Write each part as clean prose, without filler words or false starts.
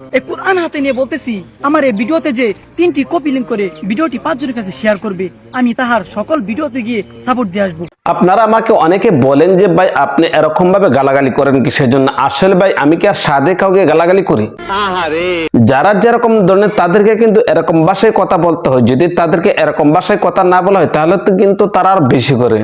এই কোরআন হাতে নিয়ে বলতেছি, আমার এই ভিডিওতে যে 3টি কপি লিংক করে ভিডিওটি 5 জনের কাছে শেয়ার করবে, আমি তাহার সকল ভিডিওতে গিয়ে সাপোর্ট দিয়ে আসবো। আপনারা আমাকে অনেকে বলেন যে ভাই আপনি এরকম ভাবে গালাগালি করেন কিসের জন্য? আসলে ভাই আমি কি আর সাদে কাউকে গালাগালি করি? যারা যেরকম ধরনের তাদেরকে কিন্তু এরকম ভাষায় কথা বলতে হয়। যদি তাদেরকে এরকম ভাষায় কথা না বলা হয় তাহলে তো কিন্তু তারা আর বেশি করে।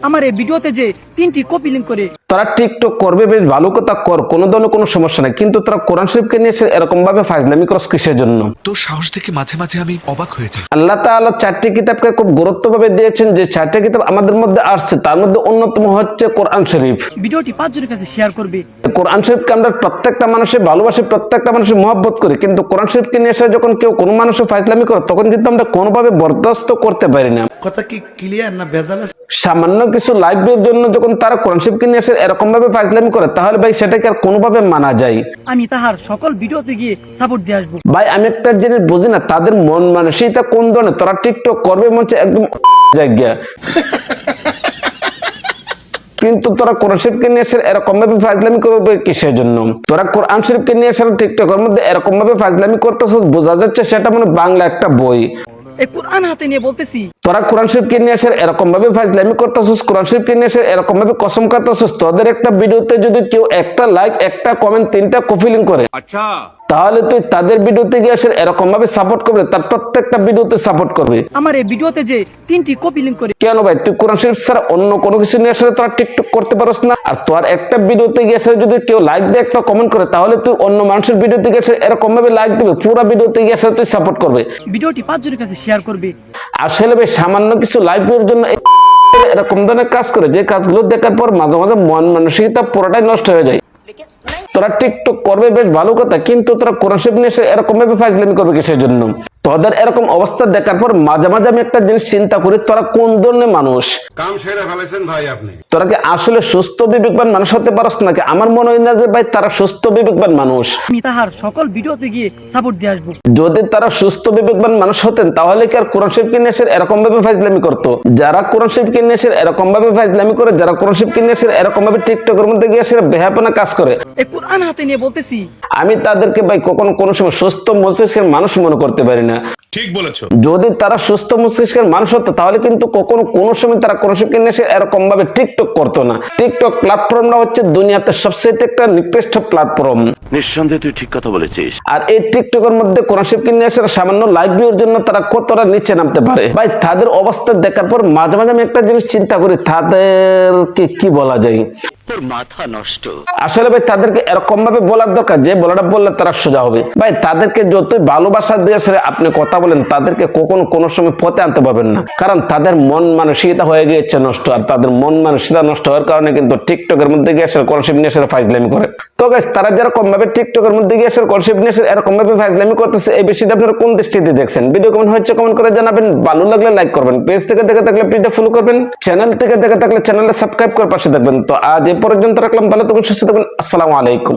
আমার এই ভিডিওতে যে 3টি কপি লিংক করে তারা টিকটক করবে, বেশ ভালো কথা কর, কোনো ধরনের কোনো সমস্যা নেই, কিন্তু তারা কোরআন শরীফকে নিয়ে এসে এরকম ভাবে ফাজলামি করস কিসের জন্য? তোর সাহস দেখে মাঝে মাঝে আমি অবাক হয়ে যাই। আল্লাহ তাআলা 4টি কিতাবকে খুব গুরুত্বভাবে দিয়েছেন। যে 4টি কিতাব আমাদের মধ্যে আসছে তার মধ্যে অন্যতম হচ্ছে কোরআন শরীফ। ভিডিওটি 5 জনের কাছে শেয়ার করবে। কোরআন শরীফকে আমরা প্রত্যেকটা মানুষের ভালোবাসি, প্রত্যেকটা মানুষের মহব্বত করি, কিন্তু কোরআন শরীফকে নিয়ে এসে যখন কেউ কোনো মানুষের ফাজলামি করে তখন কিন্তু আমরা কোনোভাবে বরদাস্ত করতে পারি না। কথা কি ক্লিয়ার না ভেজাল আছে? সামান্য কিছু লাইভের জন্য যখন তারা কোরআন শরীফকে নিয়ে এসে এরকম ভাবে ফাজলামি করে তাহলে ভাই সেটাকে আর কোনোভাবে মানা যায়? আমি তাহার সকল ভিডিওতে গিয়ে সাপোর্ট দিয়ে আসবো। ভাই আমি একটা জিনিস বুঝি না, তাদের মন মানসিকতা কোন ধরনের? তারা টিকটক করবে মনে একদম জায়গা, কিন্তু তোরা কোরআন শরীফকে নিয়ে এসে এরকম ভাবে ফাজলামি করবে কিসের জন্য? তোরা কোরআন শরীফকে নিয়ে এসে টিকটকের মধ্যে এরকম ভাবে ফাজলামি করতেছিস, বোঝা যাচ্ছে সেটা মানে বাংলা একটা বই। এই কোরআন হাতে নিয়ে বলতেছি, তোরা কোরআন শরীফকে নিয়ে এসে এরকম ভাবে ফাজলামি করতেছিস, কোরআন শরীফকে নিয়ে এসে এরকম ভাবে কসম কাটতেছিস। তোদের একটা ভিডিওতে যদি কেউ একটা লাইক, একটা কমেন্ট, 3টা কপি লিংক করে, আচ্ছা, তাহলে তুই তাদের ভিডিওতে গিয়ে এসে এরকম ভাবে সাপোর্ট করবে, তার প্রত্যেকটা ভিডিওতে সাপোর্ট করবে। আমার এই ভিডিওতে যে 3টি কপি লিংক করে কেন ভাই তুই কোরআন শরীফ ছাড়া অন্য কোনো কিছু নিয়ে আসলে তোরা টিকটক করতে পারস না? আর তোর একটা ভিডিওতে গিয়ে এসে যদি কেউ লাইক দিয়ে একটা কমেন্ট করে তাহলে তুই অন্য মানুষের ভিডিওতে গিয়ে এসে এরকম ভাবে লাইক দিবে, পুরো ভিডিওতে গিয়ে এসে তুই সাপোর্ট করবে, ভিডিওটি 5 জনের কাছে শেয়ার করবে। আসলে ভাই সামান্য কিছু লাইভের জন্য এরকম ধরনের কাজ করে, যে কাজগুলো দেখার পর মাঝে মাঝে মন মানসিকতা পুরোটাই নষ্ট হয়ে যায়। তোরা টিকটক করবে বেশ ভালো কথা, কিন্তু তোরা কোরআন শরীফ নিয়ে এরকম ভাবে ফাজলামি করবে কিসের জন্য? তোদের এরকম অবস্থা দেখার পর মাঝে মাঝে আমি একটা জিনিস চিন্তা করি, তোরা কোন ধরনের মানুষ? কাম সেরে ফেলেছেন ভাই আপনি। তোরা কি আসলে সুস্থ বিবেকবান মানুষ হতে পারস নাকি? আমার মনে হয় না যে ভাই তারা সুস্থ বিবেকবান মানুষ। আমি তাহার সকল ভিডিওতে গিয়ে সাপোর্ট দিয়ে আসবো। যদি তারা সুস্থ বিবেকবান মানুষ হতেন তাহলে কি আর কোরআন শরীফকে নিয়ে এসে এরকম ভাবে ফাজলামি করতো? যারা কোরআন শরীফকে নিয়ে এসে এরকম ভাবে ফাজলামি করে, যারা কোরআন শরীফকে নিয়ে এসে এরকম ভাবে টিকটকের মধ্যে গিয়ে এসে বেহাপনা কাজ করে, এই কোরআন হাতে নিয়ে বলতেছি, আমি তাদেরকে ভাই কখনো কোনো সময় সুস্থ মস্তিষ্কের মানুষ মনে করতে পারি না। ঠিক বলেছো। যদি তারা সুস্থ মস্তিষ্কের মানুষ হতো তাহলে কিন্তু কখনো কোনো সময় তারা কোরআন শরীফকে নিয়ে এসে এরকম ভাবে টিকটক করতো না। টিকটক প্ল্যাটফর্মটা হচ্ছে দুনিয়াতে সবচেয়ে একটা নিকৃষ্ট প্ল্যাটফর্ম। নিঃসন্দেহে তুই ঠিক কথা বলেছিস। আর এই টিকটকের মধ্যে কোরআন শরীফকে নিয়ে এসে সামান্য লাইক ভিউর জন্য তারা কতটা নিচে নামতে পারে? ভাই তাদের অবস্থা দেখার পর মাঝে মাঝে আমি একটা জিনিস চিন্তা করি, তাদেরকে কি বলা যায়? তোর মাথা নষ্ট। আসলে ভাই তাদেরকে এরকম ভাবে বলার দরকার যে বলাটা বললে তারা সোজা হবে। ভাই তাদেরকে যতই ভালোবাসা দিয়ে আপনি কথা বলেন, তাদেরকে কখনো কোনো সময় পথে আনতে পারবেন না, কারণ তাদের মন মানসিকতা হয়ে গিয়েছে নষ্ট। আর তাদের মন মানসিকতা নষ্ট হওয়ার কারণে কিন্তু টিকটকের মধ্যে গিয়ে এসে কোরআন শরীফ নিয়ে এসে ফাজলামি করে। তো গাইস তারা যেরকম ভাবে টিকটকের মধ্যে গিয়ে এসে কোরআন শরীফ নিয়ে এসে এরকম ভাবে ফাজলামি করতেছে, এই বিষয়টা আপনারা কোন দৃষ্টিতে দেখছেন? ভিডিও কমেন্ট হচ্ছে কমেন্ট করে জানাবেন, ভালো লাগলে লাইক করবেন, পেজ থেকে দেখে থাকলে পেজটা ফলো করবেন, চ্যানেল থেকে দেখে থাকলে চ্যানেলটা সাবস্ক্রাইব করে পাশে থাকবেন। তো আজ এই পর্যন্ত রাখলাম, ভালো থাকুন, সুস্থ থাকুন, আসসালামু আলাইকুম।